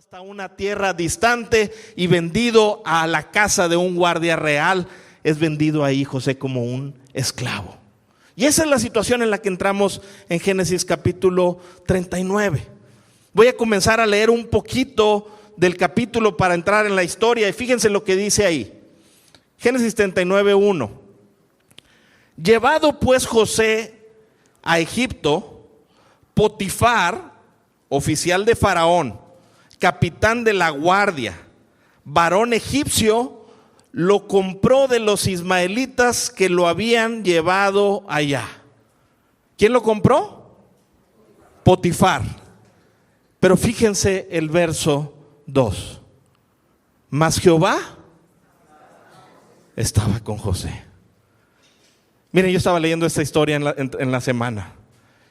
hasta una tierra distante y vendido a la casa de un guardia real. Es vendido ahí José como un esclavo. Y esa es la situación en la que entramos en Génesis capítulo 39. Voy a comenzar a leer un poquito del capítulo para entrar en la historia y fíjense lo que dice ahí. Génesis 39:1. Llevado pues José a Egipto, Potifar, oficial de Faraón, capitán de la guardia, varón egipcio, lo compró de los ismaelitas que lo habían llevado allá. ¿Quién lo compró? Potifar. Pero fíjense el verso 2. Mas Jehová estaba con José. Miren, yo estaba leyendo esta historia en la semana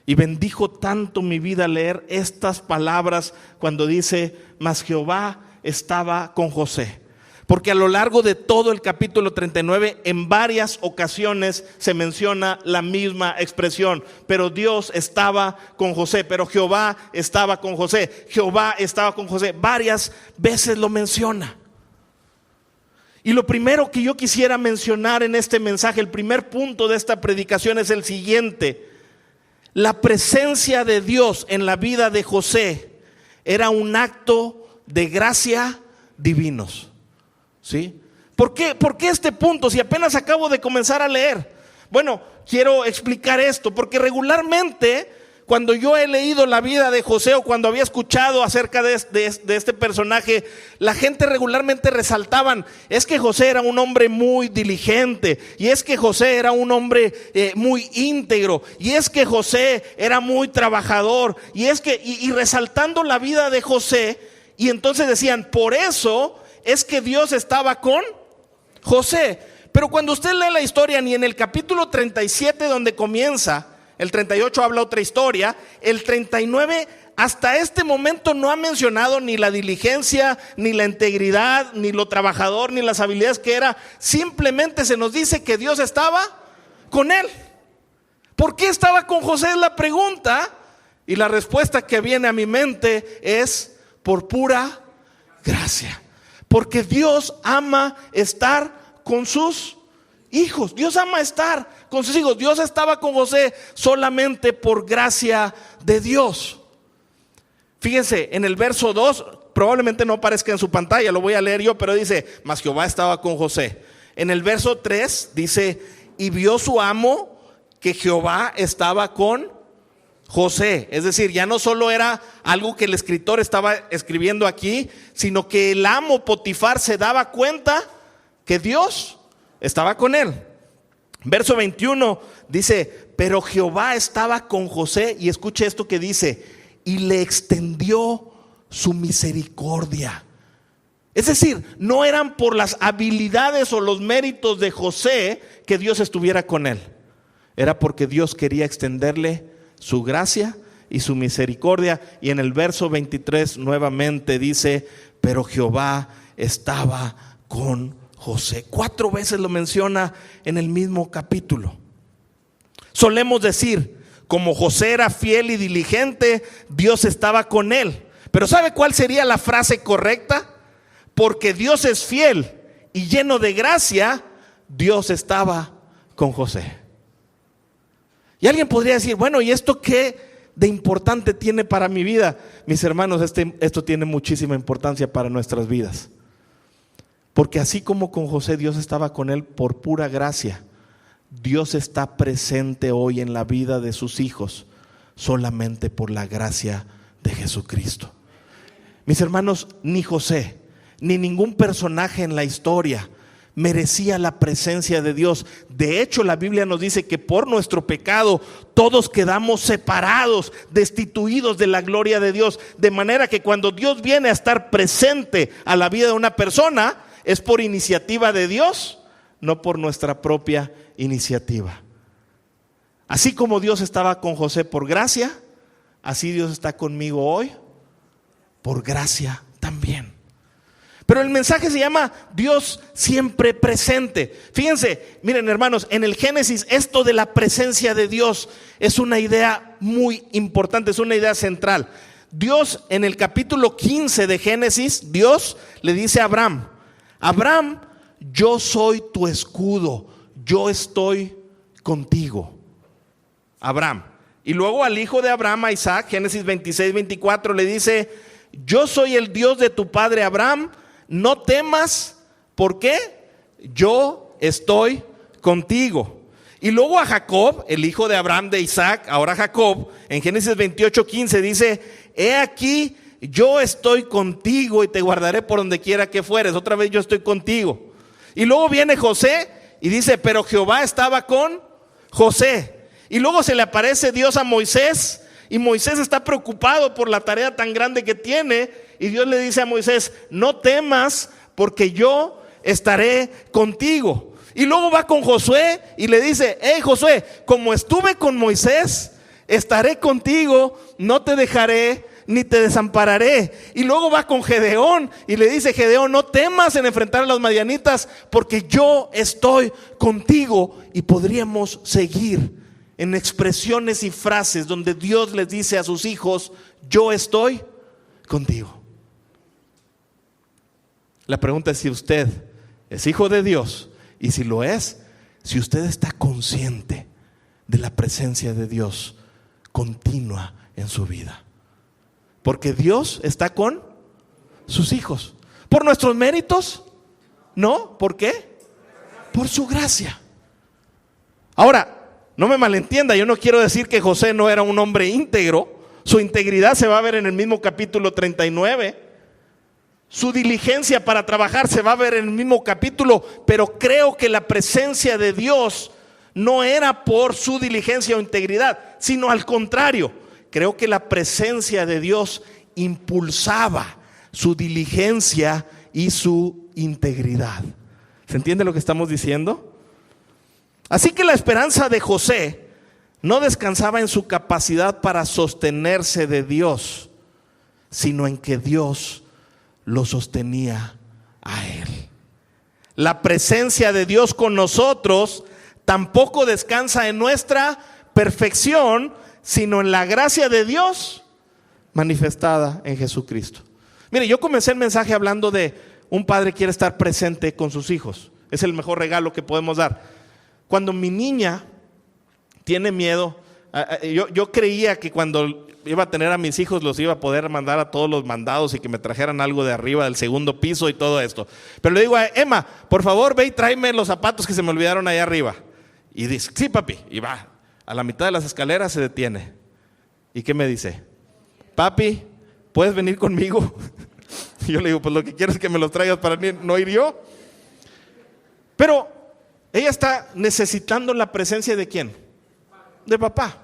y bendijo tanto mi vida leer estas palabras cuando dice, mas Jehová estaba con José. Porque a lo largo de todo el capítulo 39, en varias ocasiones se menciona la misma expresión. Pero Dios estaba con José, pero Jehová estaba con José. Jehová estaba con José. Varias veces lo menciona. Y lo primero que yo quisiera mencionar en este mensaje, el primer punto de esta predicación es el siguiente. La presencia de Dios en la vida de José era un acto de gracia divinos. ¿Sí? ¿Por qué este punto? Si apenas acabo de comenzar a leer. Bueno, quiero explicar esto, porque regularmente cuando yo he leído la vida de José o cuando había escuchado acerca de este personaje, la gente regularmente resaltaban, es que José era un hombre muy diligente, y es que José era un hombre muy íntegro, y es que José era muy trabajador, y resaltando la vida de José, y entonces decían, por eso es que Dios estaba con José. Pero cuando usted lee la historia, ni en el capítulo 37 donde comienza, el 38 habla otra historia, el 39 hasta este momento no ha mencionado ni la diligencia, ni la integridad, ni lo trabajador, ni las habilidades que era. Simplemente se nos dice que Dios estaba con él. ¿Por qué estaba con José? Es la pregunta. Y la respuesta que viene a mi mente es por pura gracia. Porque Dios ama estar con sus hijos. Dios ama estar con sus hijos. Dios estaba con José solamente por gracia de Dios. Fíjense, en el verso 2, probablemente no aparezca en su pantalla, lo voy a leer yo, pero dice, mas Jehová estaba con José. En el verso 3 dice, y vio su amo que Jehová estaba con José. Es decir, ya no solo era algo que el escritor estaba escribiendo aquí, sino que el amo Potifar se daba cuenta que Dios estaba con él. Verso 21 dice, pero Jehová estaba con José, y escuche esto que dice, y le extendió su misericordia. Es decir, no eran por las habilidades o los méritos de José que Dios estuviera con él. Era porque Dios quería extenderle su gracia y su misericordia. Y en el verso 23 nuevamente dice, pero Jehová estaba con José. 4 veces lo menciona en el mismo capítulo. Solemos decir, como José era fiel y diligente, Dios estaba con él. Pero ¿sabe cuál sería la frase correcta? Porque Dios es fiel y lleno de gracia, Dios estaba con José. Y alguien podría decir, bueno, ¿y esto qué de importante tiene para mi vida? Mis hermanos, esto tiene muchísima importancia para nuestras vidas. Porque así como con José Dios estaba con él por pura gracia, Dios está presente hoy en la vida de sus hijos solamente por la gracia de Jesucristo. Mis hermanos, ni José, ni ningún personaje en la historia merecía la presencia de Dios. De hecho, la Biblia nos dice que por nuestro pecado todos quedamos separados, destituidos de la gloria de Dios. De manera que cuando Dios viene a estar presente a la vida de una persona, es por iniciativa de Dios, no por nuestra propia iniciativa. Así como Dios estaba con José por gracia, así Dios está conmigo hoy por gracia también. Pero el mensaje se llama Dios siempre presente. Fíjense, miren hermanos, en el Génesis esto de la presencia de Dios es una idea muy importante, es una idea central. Dios en el capítulo 15 de Génesis, Dios le dice a Abraham: Abraham, yo soy tu escudo, yo estoy contigo. Abraham. Y luego al hijo de Abraham, a Isaac, Génesis 26, 24, le dice: yo soy el Dios de tu padre Abraham, no temas, ¿por qué? Yo estoy contigo. Y luego a Jacob, el hijo de Abraham, de Isaac, ahora Jacob, en Génesis 28, 15 dice: he aquí, yo estoy contigo y te guardaré por donde quiera que fueres. Otra vez, yo estoy contigo. Y luego viene José y dice: pero Jehová estaba con José. Y luego se le aparece Dios a Moisés, y Moisés está preocupado por la tarea tan grande que tiene, y Dios le dice a Moisés: no temas, porque yo estaré contigo. Y luego va con Josué y le dice: hey Josué, como estuve con Moisés, estaré contigo, no te dejaré ni te desampararé. Y luego va con Gedeón y le dice: Gedeón, no temas en enfrentar a los madianitas, porque yo estoy contigo. Y podríamos seguir en expresiones y frases donde Dios les dice a sus hijos: yo estoy contigo. La pregunta es si usted es hijo de Dios, y si lo es, si usted está consciente de la presencia de Dios continua en su vida. Porque Dios está con sus hijos. ¿Por nuestros méritos? No. ¿Por qué? Por su gracia. Ahora, no me malentienda, yo no quiero decir que José no era un hombre íntegro. Su integridad se va a ver en el mismo capítulo 39. Su diligencia para trabajar se va a ver en el mismo capítulo. Pero creo que la presencia de Dios no era por su diligencia o integridad, sino al contrario. Creo que la presencia de Dios impulsaba su diligencia y su integridad. ¿Se entiende lo que estamos diciendo? Así que la esperanza de José no descansaba en su capacidad para sostenerse de Dios, sino en que Dios lo sostenía a él. La presencia de Dios con nosotros tampoco descansa en nuestra perfección, sino en la gracia de Dios manifestada en Jesucristo. Mire, yo comencé el mensaje hablando de un padre quiere estar presente con sus hijos. Es el mejor regalo que podemos dar. Cuando mi niña tiene miedo, yo creía que cuando iba a tener a mis hijos los iba a poder mandar a todos los mandados y que me trajeran algo de arriba del segundo piso y todo esto. Pero le digo a Emma: por favor ve y tráeme los zapatos que se me olvidaron allá arriba. Y dice: sí papi. Y va, a la mitad de las escaleras se detiene. ¿Y qué me dice? Papi, ¿puedes venir conmigo? Y yo le digo: pues lo que quieres es que me los traigas para no ir yo. Pero ella está necesitando la presencia ¿de quién? De papá.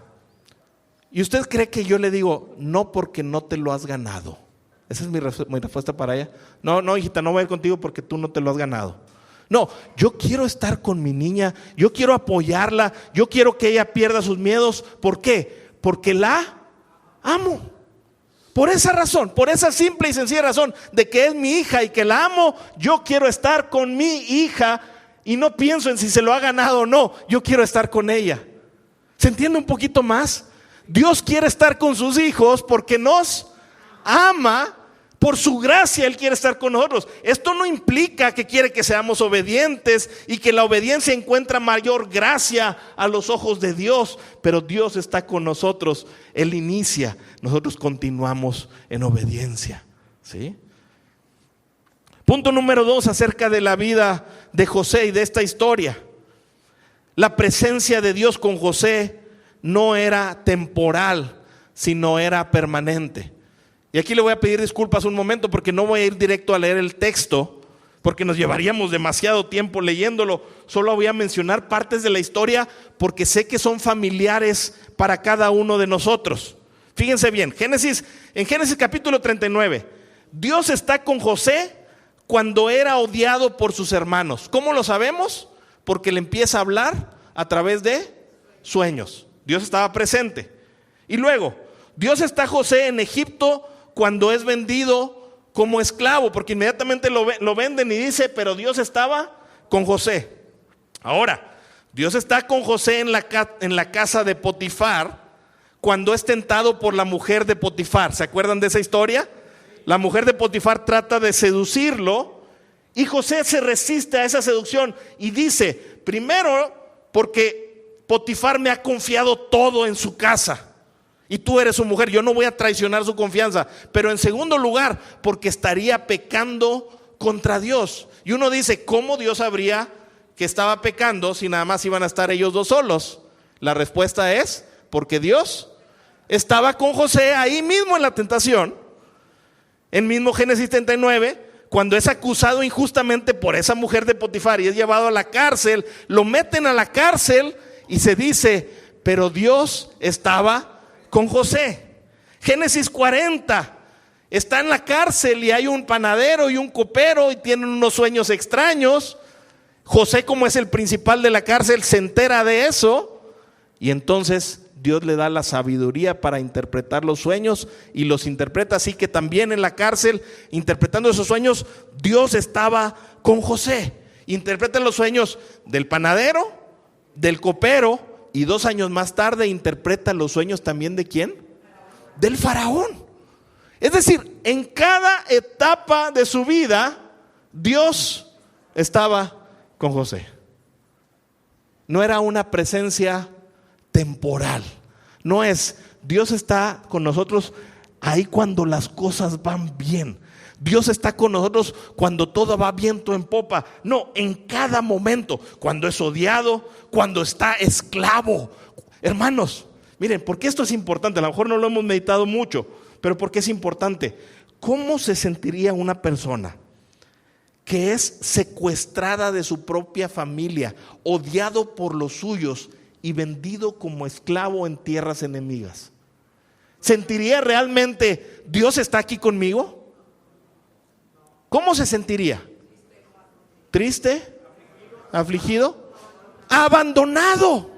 ¿Y usted cree que yo le digo: no, porque no te lo has ganado? Esa es mi respuesta para ella. No, hijita, no voy a ir contigo porque tú no te lo has ganado. No, yo quiero estar con mi niña, yo quiero apoyarla, yo quiero que ella pierda sus miedos. ¿Por qué? Porque la amo. Por esa razón, por esa simple y sencilla razón de que es mi hija y que la amo, yo quiero estar con mi hija y no pienso en si se lo ha ganado o no. Yo quiero estar con ella. ¿Se entiende un poquito más? Dios quiere estar con sus hijos porque nos ama. Por su gracia Él quiere estar con nosotros. Esto no implica que quiere que seamos obedientes y que la obediencia encuentra mayor gracia a los ojos de Dios. Pero Dios está con nosotros. Él inicia, nosotros continuamos en obediencia. ¿Sí? Punto número 2 acerca de la vida de José y de esta historia. La presencia de Dios con José no era temporal, sino era permanente. Y aquí le voy a pedir disculpas un momento porque no voy a ir directo a leer el texto, porque nos llevaríamos demasiado tiempo leyéndolo. Solo voy a mencionar partes de la historia porque sé que son familiares para cada uno de nosotros. Fíjense bien, en Génesis capítulo 39, Dios está con José cuando era odiado por sus hermanos. ¿Cómo lo sabemos? Porque le empieza a hablar a través de sueños. Dios estaba presente. Y luego, Dios está José en Egipto cuando es vendido como esclavo, porque inmediatamente lo venden y dice: pero Dios estaba con José. Ahora, Dios está con José en la casa de Potifar cuando es tentado por la mujer de Potifar. ¿Se acuerdan de esa historia? La mujer de Potifar trata de seducirlo y José se resiste a esa seducción y dice: primero, porque Potifar me ha confiado todo en su casa y tú eres su mujer, yo no voy a traicionar su confianza. Pero en segundo lugar, porque estaría pecando contra Dios. Y uno dice: ¿cómo Dios sabría que estaba pecando si nada más iban a estar ellos dos solos? La respuesta es: porque Dios estaba con José ahí mismo en la tentación. En mismo Génesis 39, cuando es acusado injustamente por esa mujer de Potifar y es llevado a la cárcel, lo meten a la cárcel y se dice: pero Dios estaba con José. Génesis 40, está en la cárcel y hay un panadero y un copero y tienen unos sueños extraños. José, como es el principal de la cárcel, se entera de eso y entonces Dios le da la sabiduría para interpretar los sueños y los interpreta. Así que también en la cárcel, interpretando esos sueños, Dios estaba con José. Interpreta los sueños del panadero, del copero, y 2 años más tarde interpreta los sueños también ¿de quién? Del faraón. Es decir, en cada etapa de su vida, Dios estaba con José. No era una presencia temporal. No es: Dios está con nosotros ahí cuando las cosas van bien. Dios está con nosotros cuando todo va viento en popa. No, en cada momento, cuando es odiado, cuando está esclavo. Hermanos, miren, porque esto es importante. A lo mejor no lo hemos meditado mucho, pero porque es importante. ¿Cómo se sentiría una persona que es secuestrada de su propia familia, odiado por los suyos y vendido como esclavo en tierras enemigas? ¿Sentiría realmente: Dios está aquí conmigo? ¿Cómo se sentiría? ¿Triste? ¿Afligido? Abandonado.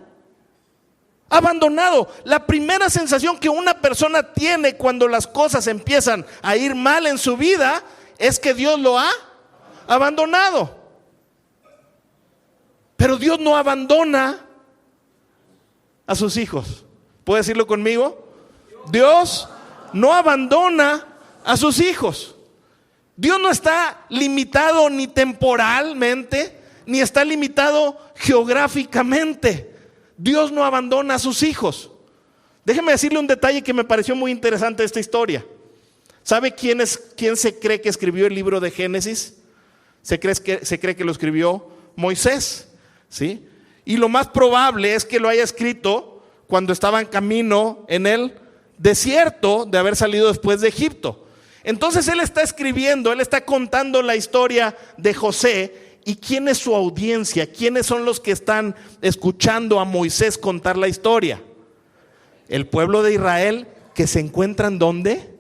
Abandonado. La primera sensación que una persona tiene cuando las cosas empiezan a ir mal en su vida es que Dios lo ha abandonado. Pero Dios no abandona a sus hijos. ¿Puede decirlo conmigo? Dios no abandona a sus hijos. Dios no está limitado ni temporalmente, ni está limitado geográficamente. Dios no abandona a sus hijos. Déjeme decirle un detalle que me pareció muy interesante de esta historia. ¿Sabe quién se cree que escribió el libro de Génesis? Se cree que lo escribió Moisés, ¿sí? Y lo más probable es que lo haya escrito cuando estaba en camino en el desierto de haber salido después de Egipto. Entonces él está escribiendo, él está contando la historia de José. ¿Y quién es su audiencia? ¿Quiénes son los que están escuchando a Moisés contar la historia? El pueblo de Israel, que se encuentran ¿dónde?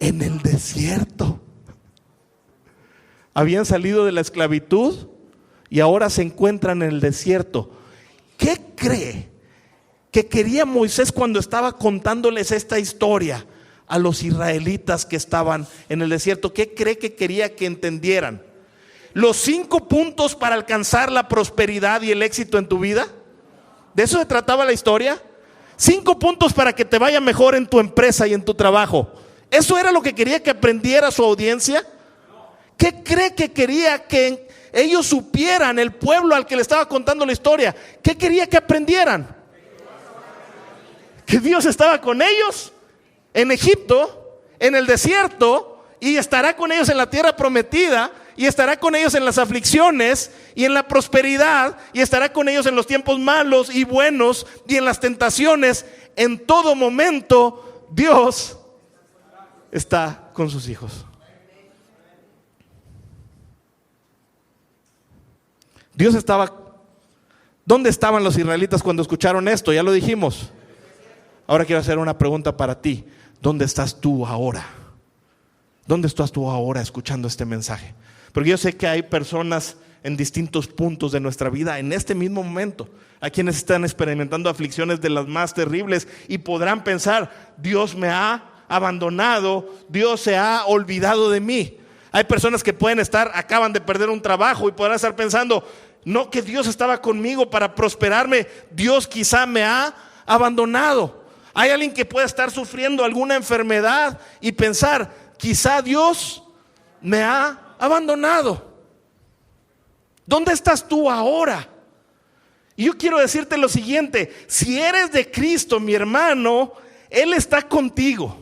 En el desierto. Habían salido de la esclavitud y ahora se encuentran en el desierto. ¿Qué cree que quería Moisés cuando estaba contándoles esta historia a los israelitas que estaban en el desierto? ¿Qué cree que quería que entendieran? ¿Los 5 puntos para alcanzar la prosperidad y el éxito en tu vida? ¿De eso se trataba la historia? 5 puntos para que te vaya mejor en tu empresa y en tu trabajo. ¿Eso era lo que quería que aprendiera su audiencia? ¿Qué cree que quería que ellos supieran, el pueblo al que le estaba contando la historia? ¿Qué quería que aprendieran? Que Dios estaba con ellos en Egipto, en el desierto, y estará con ellos en la tierra prometida, y estará con ellos en las aflicciones y en la prosperidad, y estará con ellos en los tiempos malos y buenos y en las tentaciones. En todo momento Dios está con sus hijos. Dios estaba. ¿Dónde estaban los israelitas cuando escucharon esto? Ya lo dijimos. Ahora quiero hacer una pregunta para ti. ¿Dónde estás tú ahora? ¿Dónde estás tú ahora escuchando este mensaje? Porque yo sé que hay personas en distintos puntos de nuestra vida en este mismo momento, a quienes están experimentando aflicciones de las más terribles y podrán pensar: Dios me ha abandonado, Dios se ha olvidado de mí. Hay personas que pueden acaban de perder un trabajo y podrán estar pensando: no, que Dios estaba conmigo para prosperarme, Dios quizá me ha abandonado. Hay alguien que puede estar sufriendo alguna enfermedad y pensar, quizá Dios me ha abandonado. ¿Dónde estás tú ahora? Y yo quiero decirte lo siguiente: si eres de Cristo, mi hermano, Él está contigo.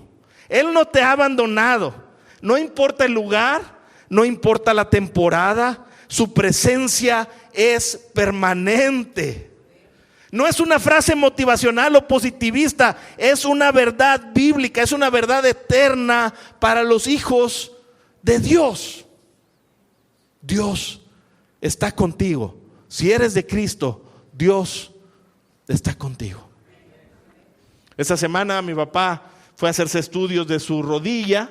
Él no te ha abandonado. No importa el lugar, no importa la temporada, su presencia es permanente. No es una frase motivacional o positivista, es una verdad bíblica, es una verdad eterna para los hijos de Dios. Dios está contigo. Si eres de Cristo, Dios está contigo. Esta semana mi papá fue a hacerse estudios de su rodilla.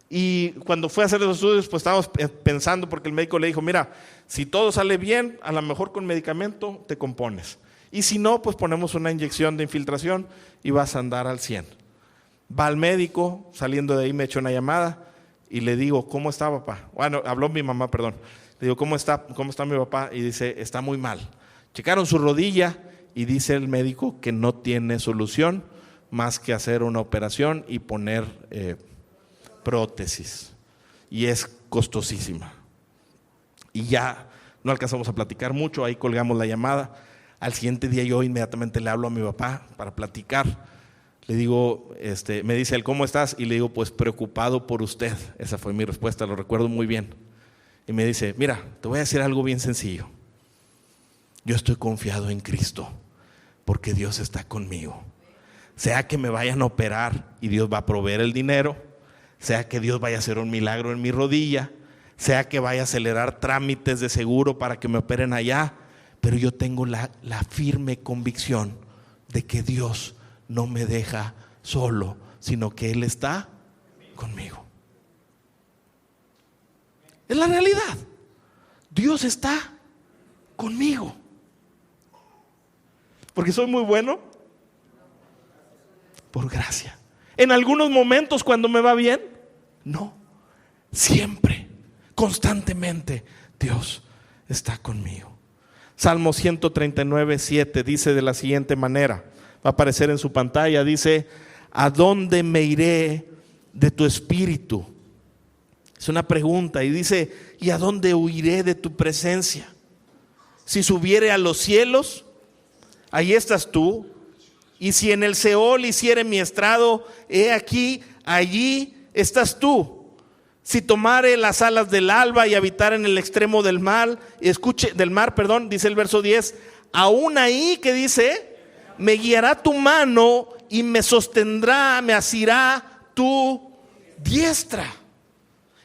Y cuando fue a hacer los estudios, pues estábamos pensando, porque el médico le dijo, mira, si todo sale bien, a lo mejor con medicamento te compones. Y si no, pues ponemos una inyección de infiltración y vas a andar al 100. Va al médico, saliendo de ahí me echó una llamada y le digo, ¿cómo está papá? Bueno, habló mi mamá, perdón. Le digo, ¿cómo está mi papá? Y dice, está muy mal. Checaron su rodilla y dice el médico que no tiene solución más que hacer una operación y poner prótesis, y es costosísima. Y ya no alcanzamos a platicar mucho, ahí colgamos la llamada. Al siguiente día yo inmediatamente le hablo a mi papá para platicar. Le digo, me dice él, ¿cómo estás? Y le digo, pues preocupado por usted. Esa fue mi respuesta, lo recuerdo muy bien. Y me dice, mira, te voy a decir algo bien sencillo. Yo estoy confiado en Cristo porque Dios está conmigo. Sea que me vayan a operar y Dios va a proveer el dinero, sea que Dios vaya a hacer un milagro en mi rodilla, sea que vaya a acelerar trámites de seguro para que me operen allá, pero yo tengo la firme convicción de que Dios no me deja solo, sino que Él está conmigo. Es la realidad. Dios está conmigo. Porque soy muy bueno, por gracia. En algunos momentos cuando me va bien, no, siempre, constantemente Dios está conmigo. Salmo 139, 7 dice de la siguiente manera, va a aparecer en su pantalla, dice, ¿a dónde me iré de tu espíritu? Es una pregunta y dice, ¿y a dónde huiré de tu presencia? Si subiere a los cielos, ahí estás tú. Y si en el Seol hiciere mi estrado, he aquí, allí estás tú. Si tomare las alas del alba y habitar en el extremo del mar, dice el verso 10, aún ahí, que dice, me guiará tu mano y me sostendrá, me asirá tu diestra.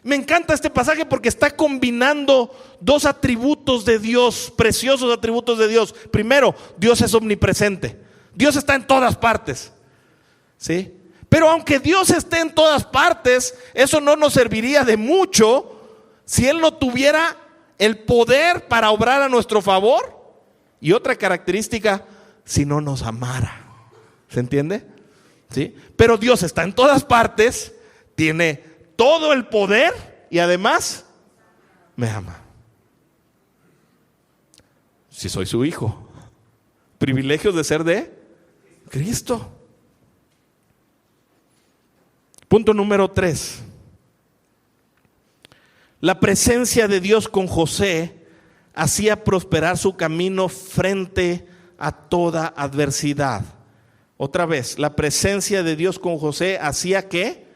Me encanta este pasaje porque está combinando dos atributos de Dios, preciosos atributos de Dios. Primero, Dios es omnipresente. Dios está en todas partes, ¿sí? Pero aunque Dios esté en todas partes, eso no nos serviría de mucho si Él no tuviera el poder para obrar a nuestro favor. Y otra característica, si no nos amara. ¿Se entiende? ¿Sí? Pero Dios está en todas partes, tiene todo el poder y además me ama. Si soy su hijo, privilegios de ser de Cristo. Punto número 3. La presencia de Dios con José hacía prosperar su camino frente a toda adversidad. Otra vez, la presencia de Dios con José hacía que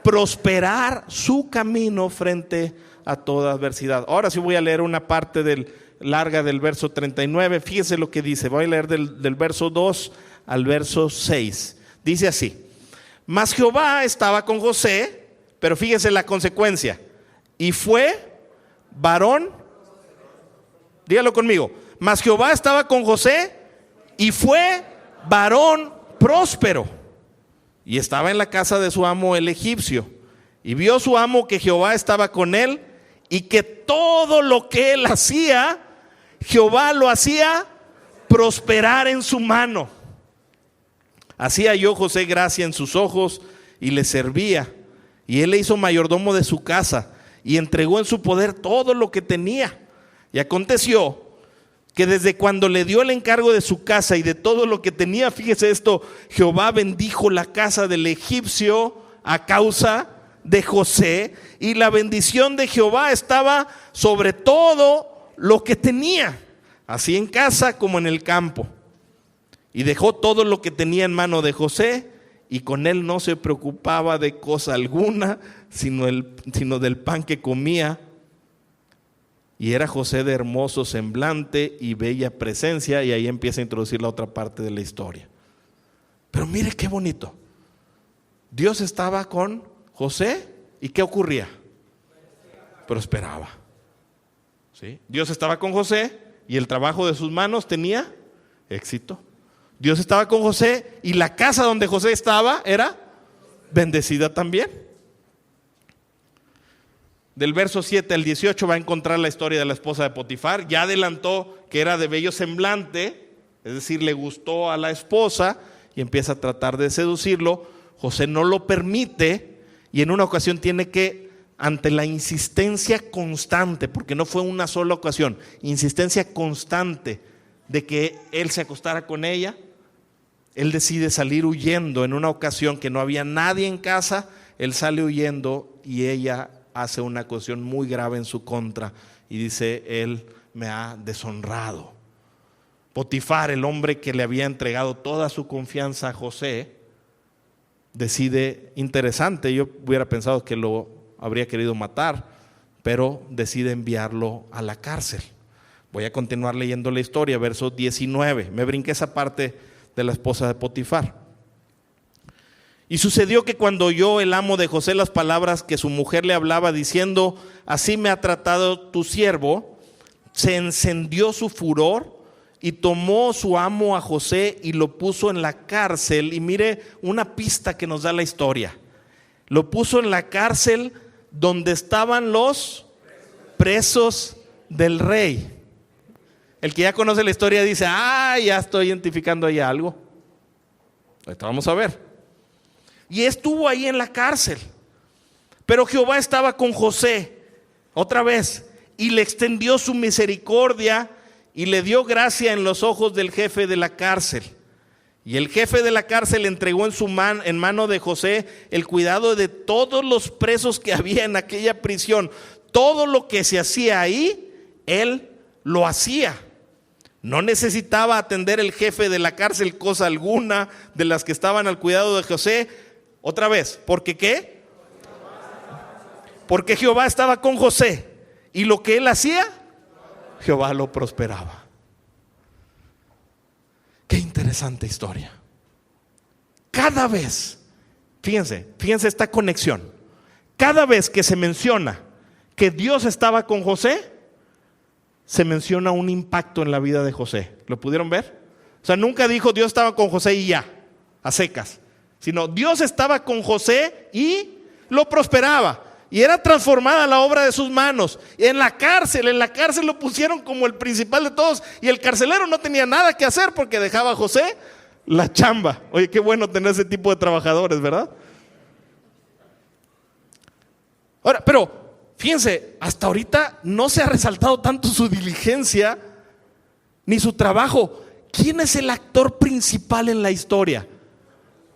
prosperar su camino frente a toda adversidad. Ahora sí voy a leer una parte larga del verso 39. Fíjese lo que dice. Voy a leer del verso 2 al verso 6. Dice así: mas Jehová estaba con José, pero fíjese la consecuencia, y fue varón, dígalo conmigo, mas Jehová estaba con José y fue varón próspero, y estaba en la casa de su amo el egipcio, y vio su amo que Jehová estaba con él, y que todo lo que él hacía, Jehová lo hacía prosperar en su mano. Así halló José gracia en sus ojos y le servía, y él le hizo mayordomo de su casa y entregó en su poder todo lo que tenía. Y aconteció que desde cuando le dio el encargo de su casa y de todo lo que tenía, fíjese esto, Jehová bendijo la casa del egipcio a causa de José, y la bendición de Jehová estaba sobre todo lo que tenía, así en casa como en el campo. Y dejó todo lo que tenía en mano de José, y con él no se preocupaba de cosa alguna, sino del pan que comía. Y era José de hermoso semblante y bella presencia, y ahí empieza a introducir la otra parte de la historia. Pero mire qué bonito. Dios estaba con José, ¿y qué ocurría? Prosperaba. ¿Sí? Dios estaba con José y el trabajo de sus manos tenía éxito. Dios estaba con José y la casa donde José estaba era bendecida también. Del verso 7 al 18 va a encontrar la historia de la esposa de Potifar. Ya adelantó que era de bello semblante, es decir, le gustó a la esposa y empieza a tratar de seducirlo. José no lo permite y en una ocasión tiene que, ante la insistencia constante, porque no fue una sola ocasión, insistencia constante de que él se acostara con ella, él decide salir huyendo. En una ocasión que no había nadie en casa, él sale huyendo y ella hace una acusación muy grave en su contra y dice: él me ha deshonrado. Potifar, el hombre que le había entregado toda su confianza a José, decide, interesante, yo hubiera pensado que lo habría querido matar, pero decide enviarlo a la cárcel. Voy a continuar leyendo la historia, verso 19. Me brinqué esa parte de la esposa de Potifar. Y sucedió que cuando oyó el amo de José las palabras que su mujer le hablaba, diciendo: así me ha tratado tu siervo, se encendió su furor y tomó su amo a José y lo puso en la cárcel. Y mire una pista que nos da la historia: lo puso en la cárcel donde estaban los presos del rey. El que ya conoce la historia dice: ya estoy identificando ahí algo. Ahorita vamos a ver. Y estuvo ahí en la cárcel. Pero Jehová estaba con José, otra vez, y le extendió su misericordia y le dio gracia en los ojos del jefe de la cárcel. Y el jefe de la cárcel entregó en mano de José el cuidado de todos los presos que había en aquella prisión. Todo lo que se hacía ahí, él lo hacía. No necesitaba atender el jefe de la cárcel cosa alguna de las que estaban al cuidado de José. Otra vez, ¿por qué qué? Porque Jehová estaba con José y lo que él hacía, Jehová lo prosperaba. Qué interesante historia. Cada vez, fíjense esta conexión. Cada vez que se menciona que Dios estaba con José, se menciona un impacto en la vida de José. ¿Lo pudieron ver? O sea, nunca dijo Dios estaba con José y ya, a secas. Sino Dios estaba con José y lo prosperaba. Y era transformada la obra de sus manos. En la cárcel lo pusieron como el principal de todos. Y el carcelero no tenía nada que hacer porque dejaba a José la chamba. Oye, qué bueno tener ese tipo de trabajadores, ¿verdad? Ahora, pero fíjense, hasta ahorita no se ha resaltado tanto su diligencia ni su trabajo. ¿Quién es el actor principal en la historia?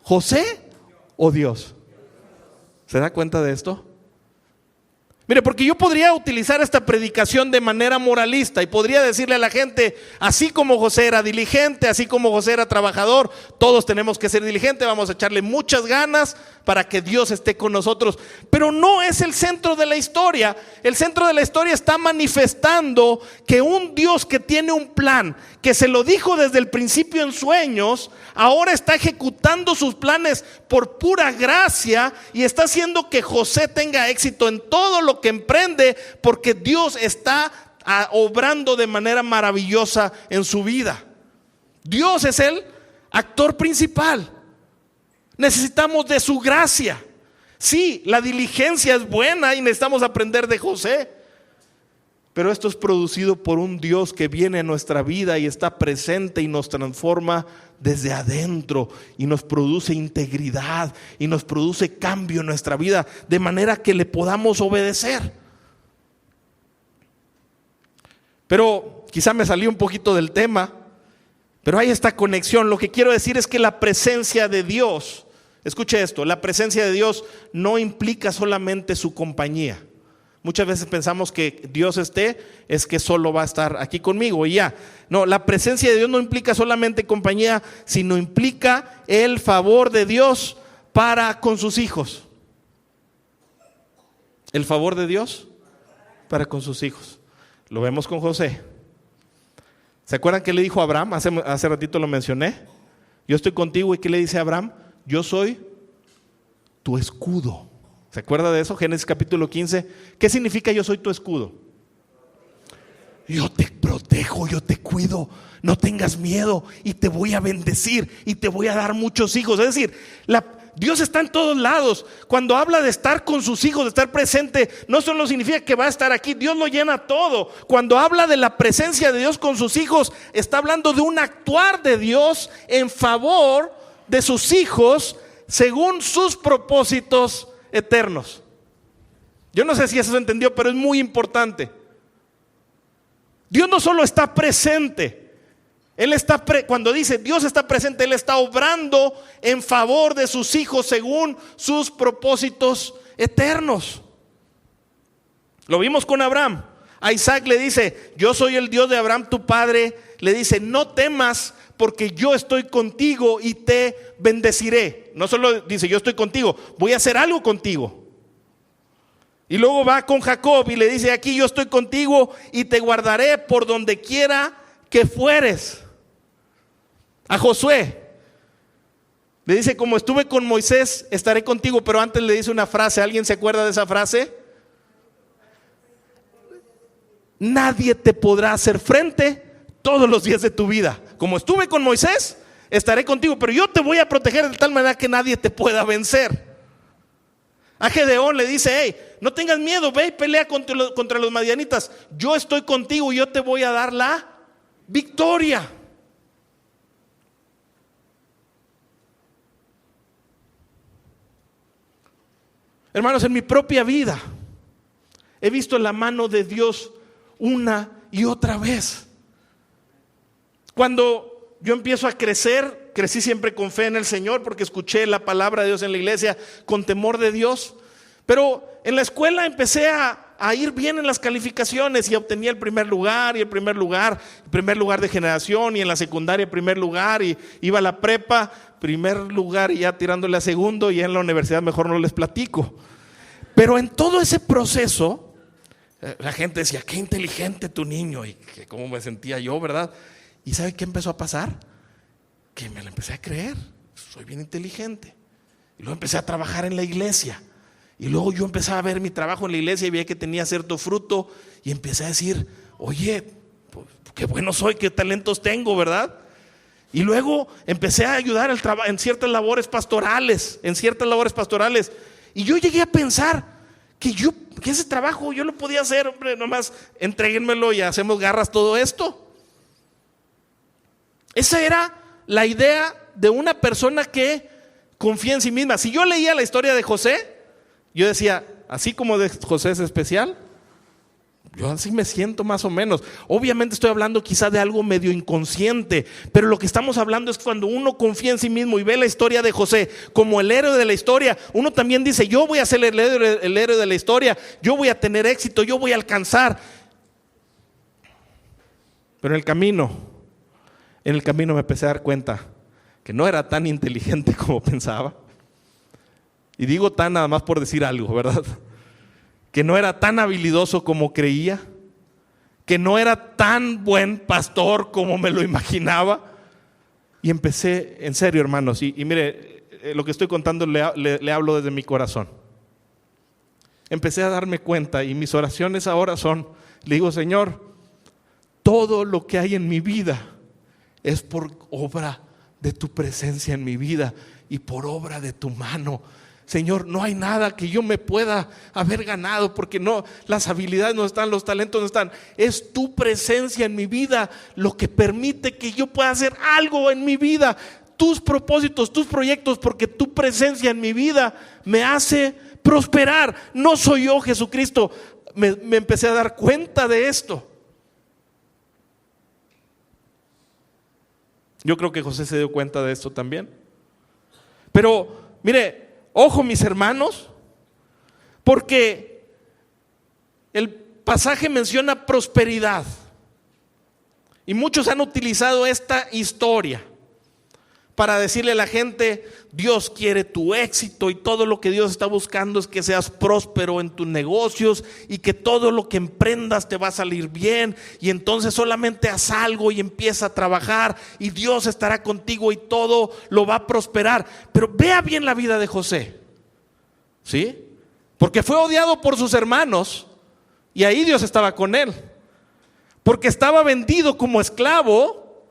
¿José o Dios? ¿Se da cuenta de esto? Mire, porque yo podría utilizar esta predicación de manera moralista y podría decirle a la gente: así como José era diligente, así como José era trabajador, todos tenemos que ser diligentes, vamos a echarle muchas ganas para que Dios esté con nosotros. Pero no es el centro de la historia. El centro de la historia está manifestando que un Dios que tiene un plan, que se lo dijo desde el principio en sueños, ahora está ejecutando sus planes por pura gracia y está haciendo que José tenga éxito en todo lo que emprende, porque Dios está obrando de manera maravillosa en su vida. Dios es el actor principal. Necesitamos de su gracia. Sí, la diligencia es buena y necesitamos aprender de José, pero esto es producido por un Dios que viene a nuestra vida y está presente y nos transforma desde adentro y nos produce integridad y nos produce cambio en nuestra vida, de manera que le podamos obedecer. Pero quizá me salí un poquito del tema, pero hay esta conexión. Lo que quiero decir es que la presencia de Dios, escuche esto, la presencia de Dios no implica solamente su compañía. Muchas veces pensamos que Dios es que solo va a estar aquí conmigo y ya. No, la presencia de Dios no implica solamente compañía, sino implica el favor de Dios para con sus hijos. El favor de Dios para con sus hijos. Lo vemos con José. ¿Se acuerdan qué le dijo a Abraham? Hace ratito lo mencioné. Yo estoy contigo. ¿Y qué le dice a Abraham? Yo soy tu escudo. ¿Se acuerda de eso? Génesis capítulo 15. ¿Qué significa yo soy tu escudo? Yo te protejo, yo te cuido, no tengas miedo y te voy a bendecir y te voy a dar muchos hijos. Es decir, Dios está en todos lados. Cuando habla de estar con sus hijos, de estar presente, no solo significa que va a estar aquí, Dios lo llena todo. Cuando habla de la presencia de Dios con sus hijos, está hablando de un actuar de Dios en favor de sus hijos según sus propósitos eternos. Yo no sé si eso se entendió, pero es muy importante. Dios no solo está presente, Él está cuando dice Dios está presente, Él está obrando en favor de sus hijos según sus propósitos eternos. Lo vimos con Abraham. A Isaac le dice, yo soy el Dios de Abraham tu padre. Le dice, no temas porque yo estoy contigo y te bendeciré. No solo dice yo estoy contigo, voy a hacer algo contigo. Y luego va con Jacob y le dice, aquí yo estoy contigo y te guardaré por donde quiera que fueres. A Josué le dice, como estuve con Moisés, estaré contigo. Pero antes le dice una frase. ¿Alguien se acuerda de esa frase? Nadie te podrá hacer frente todos los días de tu vida. Como estuve con Moisés, estaré contigo, pero yo te voy a proteger de tal manera que nadie te pueda vencer. A Gedeón le dice, hey, no tengas miedo, ve y pelea contra los madianitas. Yo estoy contigo y yo te voy a dar la victoria. Hermanos, en mi propia vida he visto la mano de Dios una y otra vez. Cuando yo empiezo a crecer, crecí siempre con fe en el Señor porque escuché la palabra de Dios en la iglesia con temor de Dios. Pero en la escuela empecé a ir bien en las calificaciones y obtenía el primer lugar y el primer lugar de generación, y en la secundaria primer lugar, y iba a la prepa, primer lugar y ya tirándole a segundo, y en la universidad mejor no les platico. Pero en todo ese proceso, la gente decía, qué inteligente tu niño, y que cómo me sentía yo, ¿verdad? ¿Y sabe qué empezó a pasar? Que me la empecé a creer, soy bien inteligente. Y luego empecé a trabajar en la iglesia. Y luego yo empezaba a ver mi trabajo en la iglesia y veía que tenía cierto fruto. Y empecé a decir, oye, pues, qué bueno soy, qué talentos tengo, ¿verdad? Y luego empecé a ayudar en ciertas labores pastorales. Y yo llegué a pensar que ese trabajo yo lo podía hacer, hombre, nomás entréguenmelo y hacemos garras todo esto. Esa era la idea de una persona que confía en sí misma. Si yo leía la historia de José, yo decía, así como de José es especial, yo así me siento más o menos. Obviamente estoy hablando quizá de algo medio inconsciente, pero lo que estamos hablando es cuando uno confía en sí mismo y ve la historia de José como el héroe de la historia. Uno también dice, yo voy a ser el héroe de la historia, yo voy a tener éxito, yo voy a alcanzar. Pero en el camino me empecé a dar cuenta que no era tan inteligente como pensaba. Y digo tan nada más por decir algo, ¿verdad? Que no era tan habilidoso como creía, que no era tan buen pastor como me lo imaginaba. Y empecé, en serio, hermanos, y mire, lo que estoy contando le hablo desde mi corazón. Empecé a darme cuenta y mis oraciones ahora le digo, Señor, todo lo que hay en mi vida es por obra de tu presencia en mi vida y por obra de tu mano. Señor, no hay nada que yo me pueda haber ganado, porque no, las habilidades no están, los talentos no están. Es tu presencia en mi vida lo que permite que yo pueda hacer algo en mi vida. Tus propósitos, tus proyectos, porque tu presencia en mi vida me hace prosperar. No soy yo, Jesucristo. Me empecé a dar cuenta de esto. Yo creo que José se dio cuenta de esto también. Pero, mire, ojo mis hermanos, porque el pasaje menciona prosperidad. Y muchos han utilizado esta historia para decirle a la gente: Dios quiere tu éxito y todo lo que Dios está buscando es que seas próspero en tus negocios y que todo lo que emprendas te va a salir bien, y entonces solamente haz algo y empieza a trabajar y Dios estará contigo y todo lo va a prosperar. Pero vea bien la vida de José, ¿sí? Porque fue odiado por sus hermanos y ahí Dios estaba con él. Porque estaba vendido como esclavo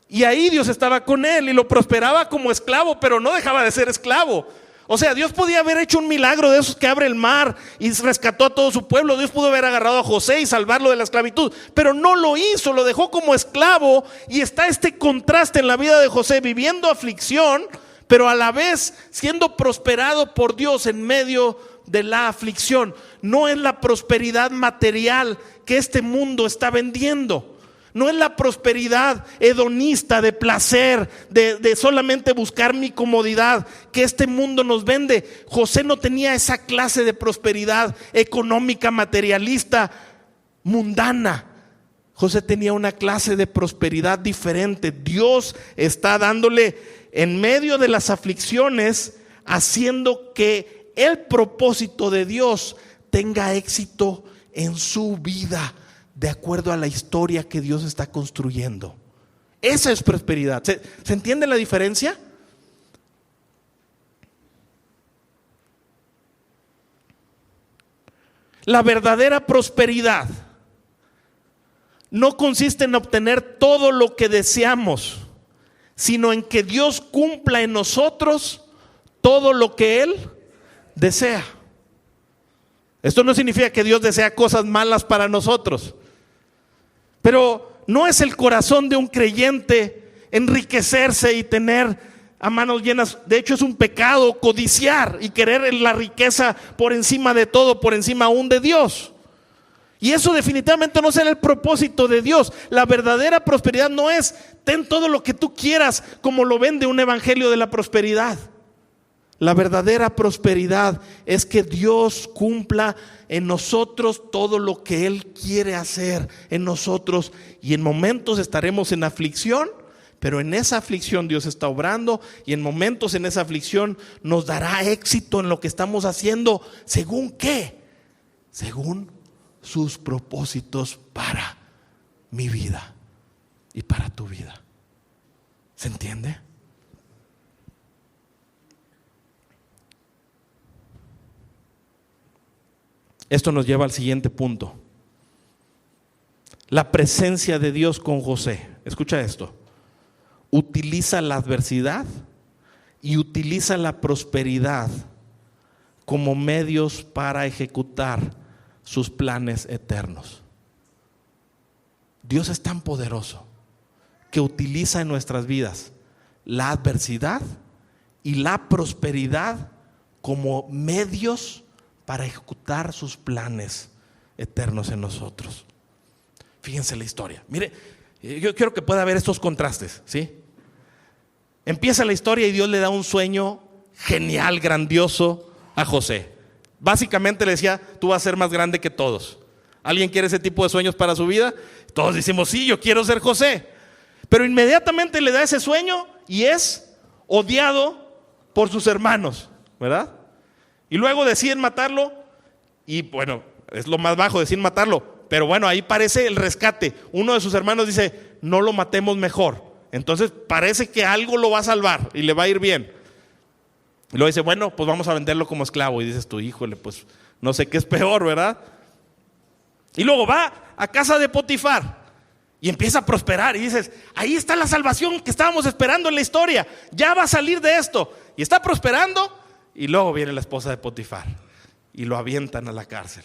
y ahí Dios estaba con él y lo prosperaba como esclavo, pero no dejaba de ser esclavo. O sea, Dios podía haber hecho un milagro de esos que abre el mar y rescató a todo su pueblo. Dios pudo haber agarrado a José y salvarlo de la esclavitud, pero no lo hizo, lo dejó como esclavo. Y está este contraste en la vida de José, viviendo aflicción, pero a la vez siendo prosperado por Dios en medio de la aflicción. No es la prosperidad material que este mundo está vendiendo. No es la prosperidad hedonista de placer, de solamente buscar mi comodidad que este mundo nos vende. José no tenía esa clase de prosperidad económica, materialista, mundana. José tenía una clase de prosperidad diferente. Dios está dándole en medio de las aflicciones, haciendo que el propósito de Dios tenga éxito en su vida, de acuerdo a la historia que Dios está construyendo. Esa es prosperidad. ¿Se entiende la diferencia? La verdadera prosperidad no consiste en obtener todo lo que deseamos, sino en que Dios cumpla en nosotros todo lo que Él desea. Esto no significa que Dios desea cosas malas para nosotros, pero no es el corazón de un creyente enriquecerse y tener a manos llenas. De hecho, es un pecado codiciar y querer la riqueza por encima de todo, por encima aún de Dios. Y eso definitivamente no será el propósito de Dios. La verdadera prosperidad no es ten todo lo que tú quieras, como lo vende un evangelio de la prosperidad. La verdadera prosperidad es que Dios cumpla en nosotros todo lo que Él quiere hacer en nosotros. Y en momentos estaremos en aflicción, pero en esa aflicción Dios está obrando, y en momentos en esa aflicción nos dará éxito en lo que estamos haciendo. ¿Según qué? Según sus propósitos para mi vida y para tu vida. ¿Se entiende? Esto nos lleva al siguiente punto. La presencia de Dios con José. Escucha esto. Utiliza la adversidad y utiliza la prosperidad como medios para ejecutar sus planes eternos. Dios es tan poderoso que utiliza en nuestras vidas la adversidad y la prosperidad como medios para ejecutar sus planes eternos en nosotros. Fíjense la historia. Mire, yo quiero que pueda ver estos contrastes, ¿sí? Empieza la historia y Dios le da un sueño genial, grandioso a José. Básicamente le decía: tú vas a ser más grande que todos. ¿Alguien quiere ese tipo de sueños para su vida? Todos decimos: sí, yo quiero ser José. Pero inmediatamente le da ese sueño y es odiado por sus hermanos, ¿verdad? Y luego deciden matarlo, y bueno, es lo más bajo, deciden matarlo. Pero bueno, ahí parece el rescate. Uno de sus hermanos dice: no lo matemos mejor. Entonces parece que algo lo va a salvar y le va a ir bien. Y luego dice: bueno, pues vamos a venderlo como esclavo. Y dices tú: híjole, pues no sé qué es peor, ¿verdad? Y luego va a casa de Potifar y empieza a prosperar. Y dices: ahí está la salvación que estábamos esperando en la historia. Ya va a salir de esto. Y está prosperando. Y luego viene la esposa de Potifar y lo avientan a la cárcel.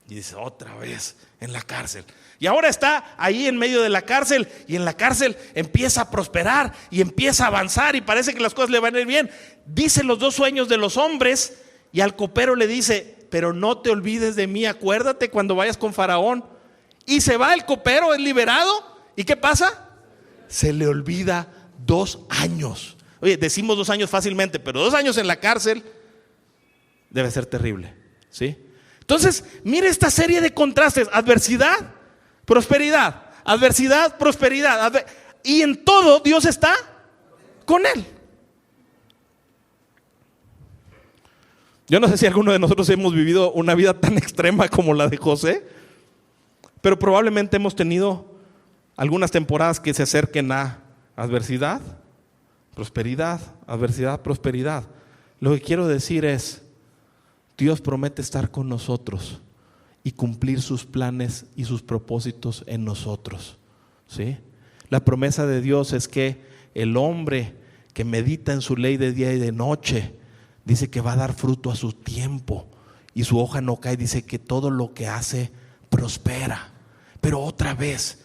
Y dice: otra vez en la cárcel. Y ahora está ahí en medio de la cárcel, y en la cárcel empieza a prosperar y empieza a avanzar y parece que las cosas le van a ir bien. Dice los dos sueños de los hombres, y al copero le dice: pero no te olvides de mí, acuérdate cuando vayas con Faraón. Y se va el copero, es liberado. ¿Y qué pasa? Se le olvida 2 años. Oye, decimos 2 años fácilmente, pero 2 años en la cárcel debe ser terrible, ¿sí? Entonces, mire esta serie de contrastes: adversidad, prosperidad, adversidad, prosperidad, y en todo Dios está con él. Yo no sé si alguno de nosotros hemos vivido una vida tan extrema como la de José, pero probablemente hemos tenido algunas temporadas que se acerquen a adversidad, prosperidad, adversidad, prosperidad. Lo que quiero decir es, Dios promete estar con nosotros y cumplir sus planes y sus propósitos en nosotros, ¿sí? La promesa de Dios es que el hombre que medita en su ley de día y de noche, dice que va a dar fruto a su tiempo y su hoja no cae. Dice que todo lo que hace prospera. Pero otra vez,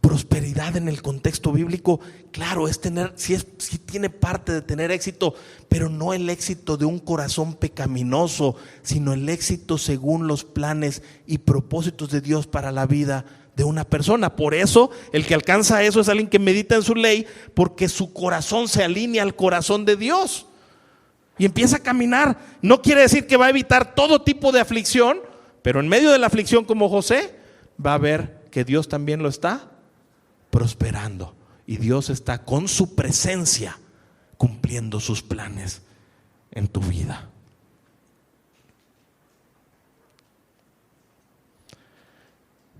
prosperidad en el contexto bíblico, claro, es tener, sí tiene parte de tener éxito, pero no el éxito de un corazón pecaminoso, sino el éxito según los planes y propósitos de Dios para la vida de una persona. Por eso el que alcanza eso es alguien que medita en su ley, porque su corazón se alinea al corazón de Dios y empieza a caminar. No quiere decir que va a evitar todo tipo de aflicción, pero en medio de la aflicción, como José, va a ver que Dios también lo está prosperando y Dios está con su presencia cumpliendo sus planes en tu vida.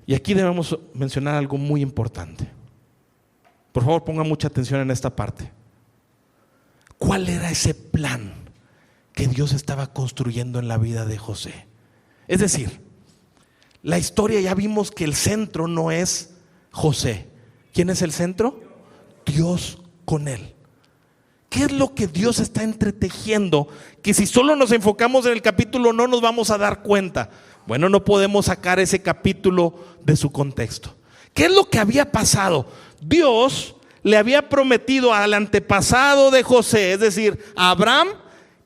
Y aquí debemos mencionar algo muy importante. Por favor, ponga mucha atención en esta parte. ¿Cuál era ese plan que Dios estaba construyendo en la vida de José? Es decir, la historia, ya vimos que el centro no es José. ¿Quién es el centro? Dios con él. ¿Qué es lo que Dios está entretejiendo? Que si solo nos enfocamos en el capítulo no nos vamos a dar cuenta. Bueno, no podemos sacar ese capítulo de su contexto. ¿Qué es lo que había pasado? Dios le había prometido al antepasado de José, es decir, a Abraham,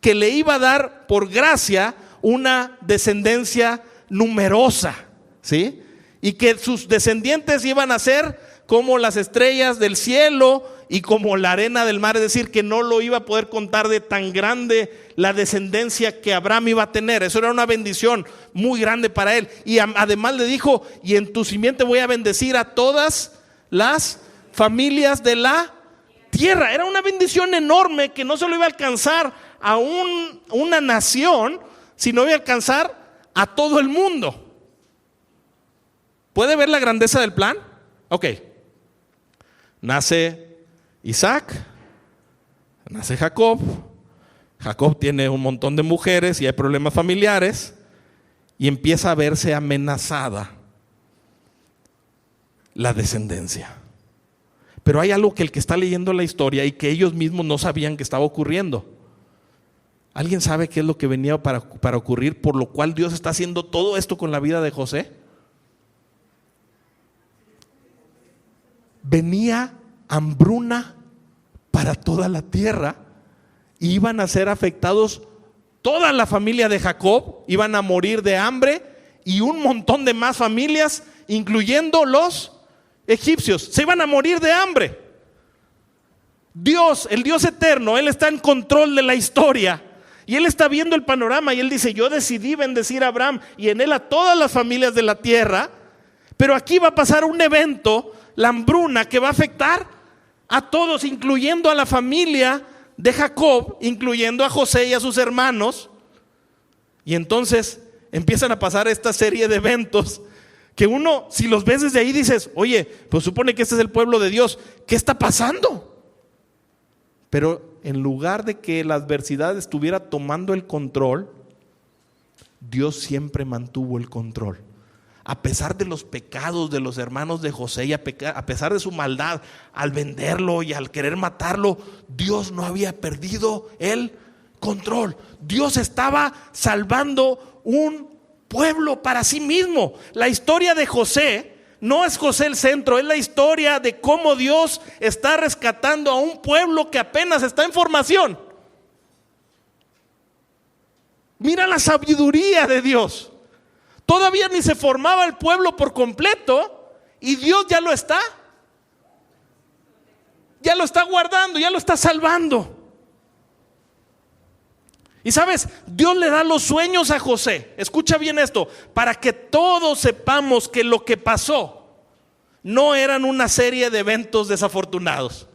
que le iba a dar por gracia una descendencia numerosa, ¿sí? Y que sus descendientes iban a ser como las estrellas del cielo y como la arena del mar, es decir, que no lo iba a poder contar de tan grande la descendencia que Abraham iba a tener. Eso era una bendición muy grande para él. Y además le dijo, y en tu simiente voy a bendecir a todas las familias de la tierra. Era una bendición enorme que no solo iba a alcanzar a una nación, sino iba a alcanzar a todo el mundo. ¿Puede ver la grandeza del plan? Ok. Nace Isaac, nace Jacob. Jacob tiene un montón de mujeres y hay problemas familiares y empieza a verse amenazada la descendencia. Pero hay algo que el que está leyendo la historia y que ellos mismos no sabían que estaba ocurriendo. ¿Alguien sabe qué es lo que venía para ocurrir, por lo cual Dios está haciendo todo esto con la vida de José? Venía hambruna para toda la tierra. Iban a ser afectados toda la familia de Jacob, iban a morir de hambre y un montón de más familias, incluyendo los egipcios, se iban a morir de hambre. Dios, el Dios eterno, Él está en control de la historia y Él está viendo el panorama y Él dice: yo decidí bendecir a Abraham y en él a todas las familias de la tierra, pero aquí va a pasar un evento, la hambruna, que va a afectar a todos, incluyendo a la familia de Jacob, incluyendo a José y a sus hermanos. Y entonces empiezan a pasar esta serie de eventos que uno, si los ves desde ahí, dices: oye, pues supone que este es el pueblo de Dios, ¿qué está pasando? Pero en lugar de que la adversidad estuviera tomando el control, Dios siempre mantuvo el control. A pesar de los pecados de los hermanos de José y a pesar de su maldad al venderlo y al querer matarlo, Dios no había perdido el control. Dios estaba salvando un pueblo para sí mismo. La historia de José no es José el centro, es la historia de cómo Dios está rescatando a un pueblo que apenas está en formación. Mira la sabiduría de Dios. Todavía ni se formaba el pueblo por completo y Dios ya lo está ya lo está guardando, ya lo está salvando. Y sabes, Dios le da los sueños a José. Escucha bien esto, para que todos sepamos que lo que pasó no eran una serie de eventos desafortunados.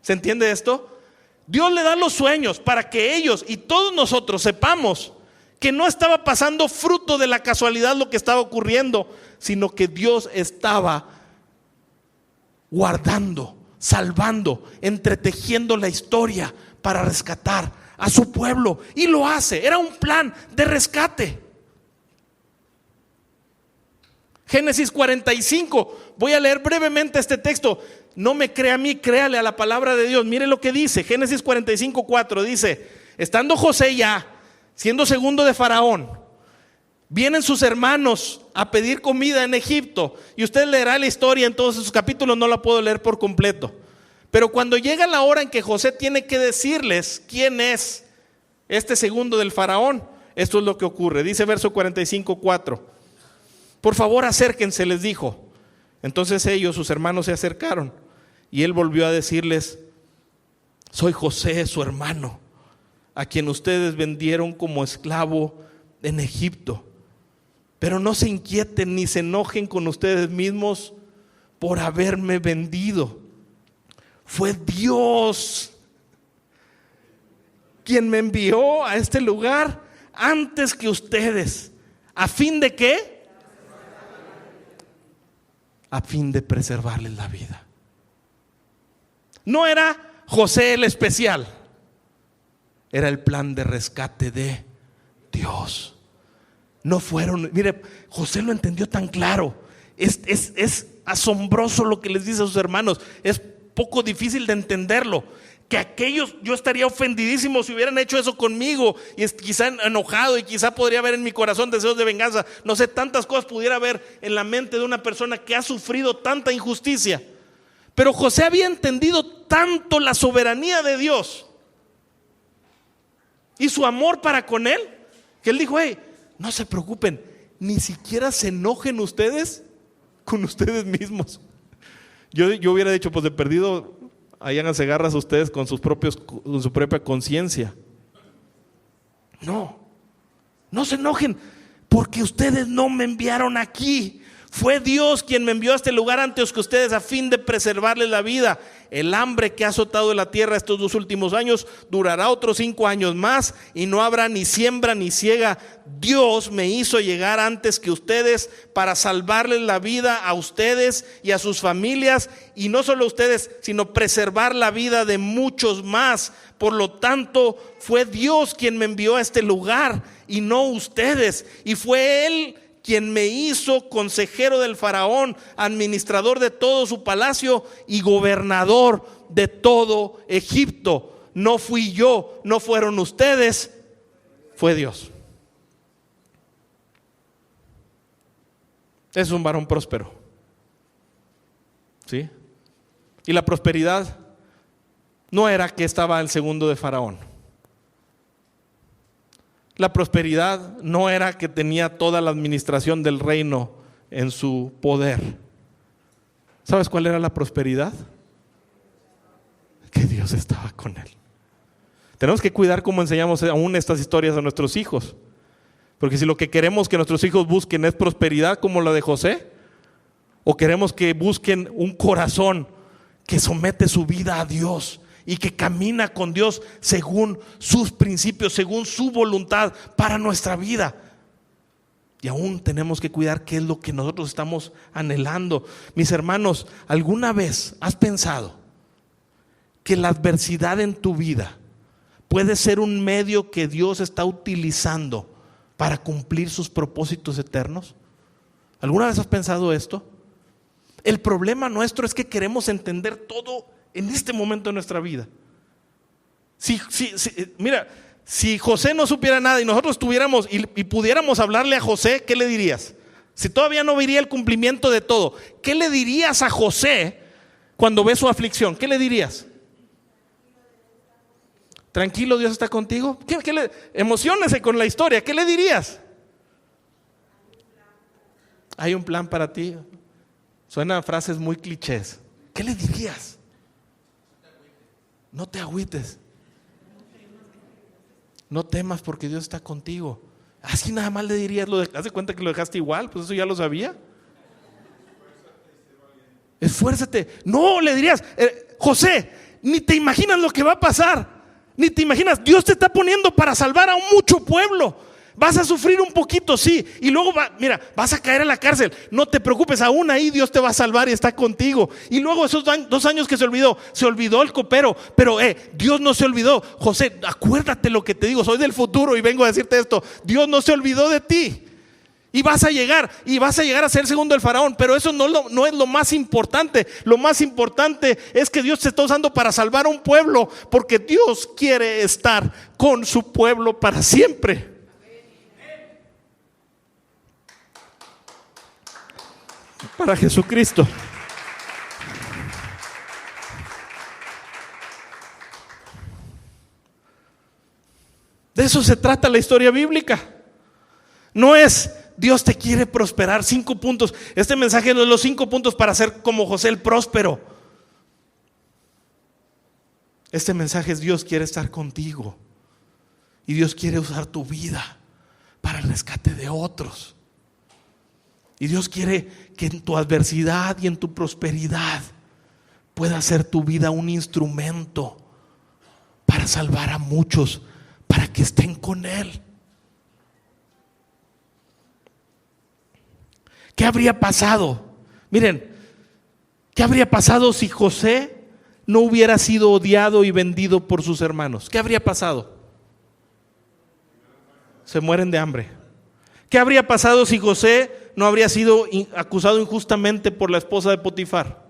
¿Se entiende esto? Dios le da los sueños para que ellos y todos nosotros sepamos que no estaba pasando fruto de la casualidad lo que estaba ocurriendo, sino que Dios estaba guardando, salvando, entretejiendo la historia para rescatar a su pueblo. Y lo hace, era un plan de rescate. Génesis 45, voy a leer brevemente este texto. No me crea a mí, créale a la palabra de Dios. Mire lo que dice, Génesis 45:4 dice: estando José ya, siendo segundo de Faraón, vienen sus hermanos a pedir comida en Egipto. Y usted leerá la historia en todos esos capítulos, no la puedo leer por completo. Pero cuando llega la hora en que José tiene que decirles quién es este segundo del Faraón, esto es lo que ocurre. Dice verso 45:4: por favor acérquense, les dijo. Entonces ellos, sus hermanos, se acercaron y él volvió a decirles: soy José, su hermano, a quien ustedes vendieron como esclavo en Egipto. Pero no se inquieten ni se enojen con ustedes mismos por haberme vendido. Fue Dios quien me envió a este lugar antes que ustedes. ¿A fin de qué? A fin de preservarles la vida. No era José el especial, era el plan de rescate de Dios. No fueron, mire, José lo entendió tan claro. Es asombroso lo que les dice a sus hermanos. Es poco difícil de entenderlo. Que aquellos, yo estaría ofendidísimo si hubieran hecho eso conmigo, y quizá enojado, y quizá podría haber en mi corazón deseos de venganza. No sé, tantas cosas pudiera haber en la mente de una persona que ha sufrido tanta injusticia. Pero José había entendido tanto la soberanía de Dios y su amor para con él, que él dijo: hey, no se preocupen, ni siquiera se enojen ustedes con ustedes mismos. Yo hubiera dicho: pues de perdido, ahí háganse garras ustedes con su propia conciencia. No se enojen, porque ustedes no me enviaron aquí. Fue Dios quien me envió a este lugar antes que ustedes, a fin de preservarles la vida. El hambre que ha azotado la tierra estos 2 últimos años durará otros 5 años más, y no habrá ni siembra ni siega. Dios me hizo llegar antes que ustedes para salvarles la vida a ustedes y a sus familias, y no solo a ustedes, sino preservar la vida de muchos más. Por lo tanto, fue Dios quien me envió a este lugar y no ustedes. Y fue Él quien me hizo consejero del faraón, administrador de todo su palacio y gobernador de todo Egipto. No fui yo, no fueron ustedes, fue Dios. Es un varón próspero, ¿sí? Y la prosperidad no era que estaba el segundo de Faraón. La prosperidad no era que tenía toda la administración del reino en su poder. ¿Sabes cuál era la prosperidad? Que Dios estaba con él. Tenemos que cuidar cómo enseñamos aún estas historias a nuestros hijos. Porque si lo que queremos que nuestros hijos busquen es prosperidad como la de José, o queremos que busquen un corazón que somete su vida a Dios y que camina con Dios según sus principios, según su voluntad para nuestra vida. Y aún tenemos que cuidar qué es lo que nosotros estamos anhelando. Mis hermanos, ¿alguna vez has pensado que la adversidad en tu vida puede ser un medio que Dios está utilizando para cumplir sus propósitos eternos? ¿Alguna vez has pensado esto? El problema nuestro es que queremos entender todo en este momento de nuestra vida. Mira, si José no supiera nada y nosotros tuviéramos y pudiéramos hablarle a José, ¿qué le dirías? Si todavía no vería el cumplimiento de todo, ¿qué le dirías a José cuando ve su aflicción? ¿Qué le dirías? Tranquilo, Dios está contigo. Emociónese con la historia. ¿Qué le dirías? Hay un plan para ti. Suenan frases muy clichés. ¿Qué le dirías? no te agüites. No temas porque Dios está contigo. Así nada más le dirías, haz de cuenta que lo dejaste igual, pues eso ya lo sabía. Esfuérzate. No, le dirías, José, ni te imaginas lo que va a pasar. Ni te imaginas, Dios te está poniendo para salvar a mucho pueblo. Vas a sufrir un poquito, sí, y luego vas a caer en la cárcel. No te preocupes, aún ahí Dios te va a salvar y está contigo. Y luego esos 2 años que se olvidó el copero, pero Dios no se olvidó. José, acuérdate lo que te digo, soy del futuro y vengo a decirte esto. Dios no se olvidó de ti. Y vas a llegar a ser segundo del faraón, pero eso no es lo más importante. Lo más importante es que Dios te está usando para salvar a un pueblo, porque Dios quiere estar con su pueblo para siempre. Para Jesucristo. De eso se trata la historia bíblica. No es Dios te quiere prosperar. 5 puntos. Este mensaje no es los 5 puntos para ser como José el próspero. Este mensaje es Dios quiere estar contigo. Y Dios quiere usar tu vida para el rescate de otros. Y Dios quiere que en tu adversidad y en tu prosperidad pueda ser tu vida un instrumento para salvar a muchos, para que estén con Él. ¿Qué habría pasado? Miren, ¿qué habría pasado si José no hubiera sido odiado y vendido por sus hermanos? ¿Qué habría pasado? Se mueren de hambre. ¿Qué habría pasado si José no habría sido acusado injustamente por la esposa de Potifar?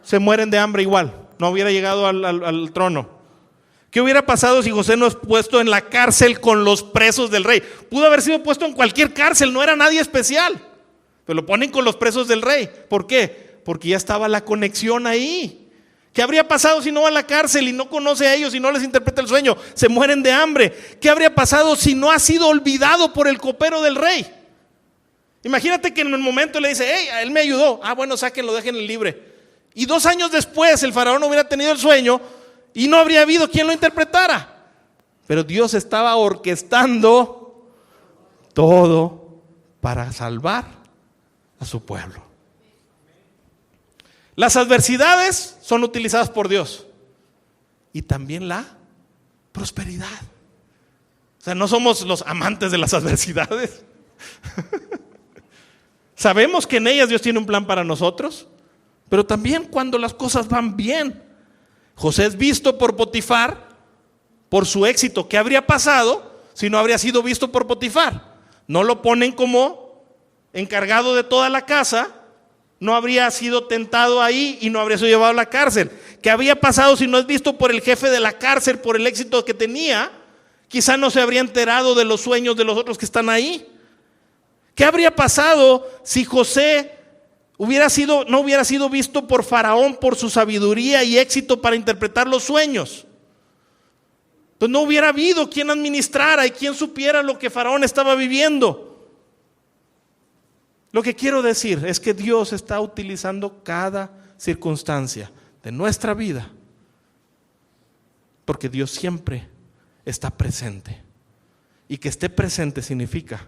Se mueren de hambre igual, no hubiera llegado al trono. ¿Qué hubiera pasado si José no es puesto en la cárcel con los presos del rey? Pudo haber sido puesto en cualquier cárcel, no era nadie especial, pero lo ponen con los presos del rey. ¿Por qué? Porque ya estaba la conexión ahí. ¿Qué habría pasado si no va a la cárcel y no conoce a ellos y no les interpreta el sueño? Se mueren de hambre. ¿Qué habría pasado si no ha sido olvidado por el copero del rey? Imagínate que en un momento le dice, hey, él me ayudó. Ah, bueno, sáquenlo, déjenlo libre. Y 2 años después el faraón hubiera tenido el sueño y no habría habido quien lo interpretara. Pero Dios estaba orquestando todo para salvar a su pueblo. Las adversidades son utilizadas por Dios y también la prosperidad. O sea, no somos los amantes de las adversidades. Sabemos que en ellas Dios tiene un plan para nosotros, pero también cuando las cosas van bien. José es visto por Potifar por su éxito. ¿Qué habría pasado si no habría sido visto por Potifar? No lo ponen como encargado de toda la casa, no habría sido tentado ahí y no habría sido llevado a la cárcel. ¿Qué habría pasado si no es visto por el jefe de la cárcel por el éxito que tenía? Quizá no se habría enterado de los sueños de los otros que están ahí. ¿Qué habría pasado si José no hubiera sido visto por Faraón por su sabiduría y éxito para interpretar los sueños? Entonces no hubiera habido quien administrara y quien supiera lo que Faraón estaba viviendo. Lo que quiero decir es que Dios está utilizando cada circunstancia de nuestra vida, porque Dios siempre está presente. Y que esté presente significa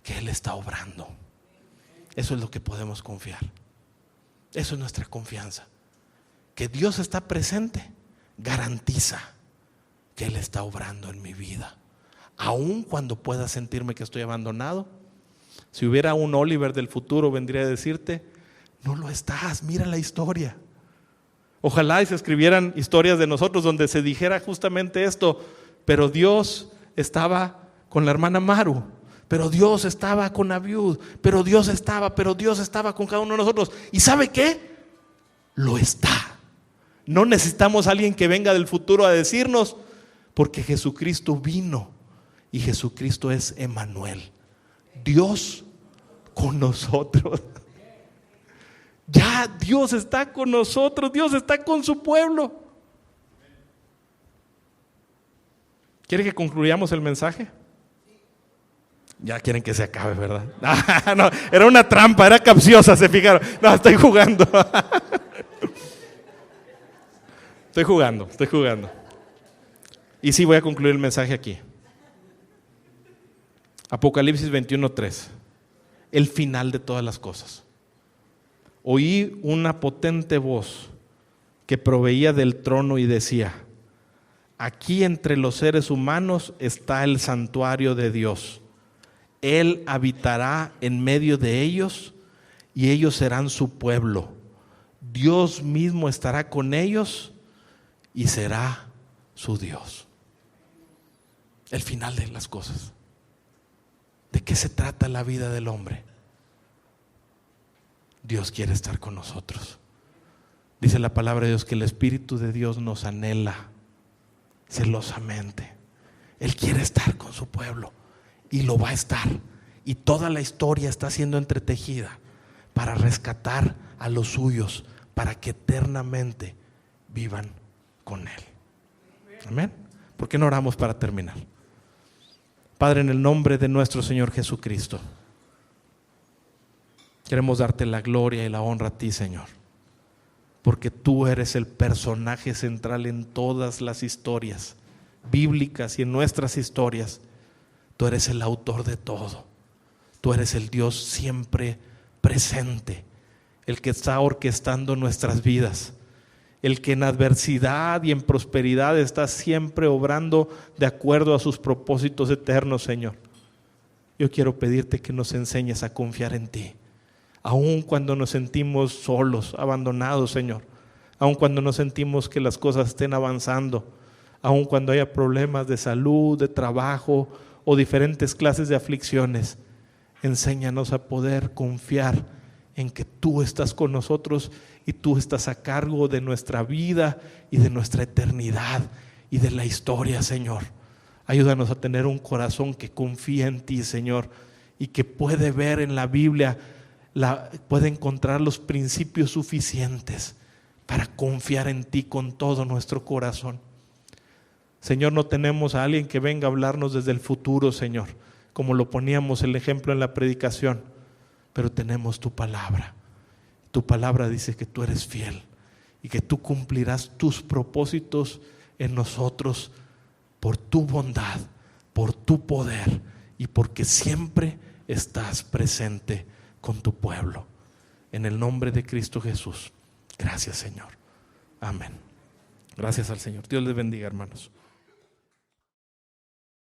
que Él está obrando. Eso es lo que podemos confiar. Eso es nuestra confianza. Que Dios está presente garantiza que Él está obrando en mi vida. Aun cuando pueda sentirme que estoy abandonado. Si hubiera un Oliver del futuro, vendría a decirte, no lo estás, mira la historia. Ojalá y se escribieran historias de nosotros donde se dijera justamente esto, pero Dios estaba con la hermana Maru, pero Dios estaba con Abiud, pero Dios estaba con cada uno de nosotros. ¿Y sabe qué? Lo está. No necesitamos a alguien que venga del futuro a decirnos, porque Jesucristo vino y Jesucristo es Emmanuel. Dios con nosotros. Ya Dios está con nosotros, Dios está con su pueblo. ¿Quiere que concluyamos el mensaje? Ya quieren que se acabe, ¿verdad? No, era una trampa, era capciosa, se fijaron. No, estoy jugando. Estoy jugando. Y sí, voy a concluir el mensaje aquí. Apocalipsis 21:3. El final de todas las cosas. Oí una potente voz que proveía del trono y decía: aquí entre los seres humanos está el santuario de Dios. Él habitará en medio de ellos y ellos serán su pueblo. Dios mismo estará con ellos y será su Dios. El final de las cosas. ¿De qué se trata la vida del hombre? Dios quiere estar con nosotros. Dice la palabra de Dios que el Espíritu de Dios nos anhela celosamente. Él quiere estar con su pueblo y lo va a estar. Y toda la historia está siendo entretejida para rescatar a los suyos, para que eternamente vivan con Él. Amén. ¿Por qué no oramos para terminar? Padre, en el nombre de nuestro Señor Jesucristo, queremos darte la gloria y la honra a ti, Señor, porque tú eres el personaje central en todas las historias bíblicas y en nuestras historias. Tú eres el autor de todo. Tú eres el Dios siempre presente, el que está orquestando nuestras vidas, el que en adversidad y en prosperidad está siempre obrando de acuerdo a sus propósitos eternos, Señor. Yo quiero pedirte que nos enseñes a confiar en ti, aun cuando nos sentimos solos, abandonados, Señor, aun cuando nos sentimos que las cosas estén avanzando, aun cuando haya problemas de salud, de trabajo o diferentes clases de aflicciones. Enséñanos a poder confiar en que tú estás con nosotros y tú estás a cargo de nuestra vida y de nuestra eternidad y de la historia, Señor. Ayúdanos a tener un corazón que confía en ti, Señor, y que puede ver en la Biblia, puede encontrar los principios suficientes para confiar en ti con todo nuestro corazón. Señor, no tenemos a alguien que venga a hablarnos desde el futuro, Señor, como lo poníamos el ejemplo en la predicación, pero tenemos tu palabra. Tu palabra dice que tú eres fiel y que tú cumplirás tus propósitos en nosotros por tu bondad, por tu poder y porque siempre estás presente con tu pueblo. En el nombre de Cristo Jesús. Gracias, Señor. Amén. Gracias al Señor. Dios les bendiga, hermanos.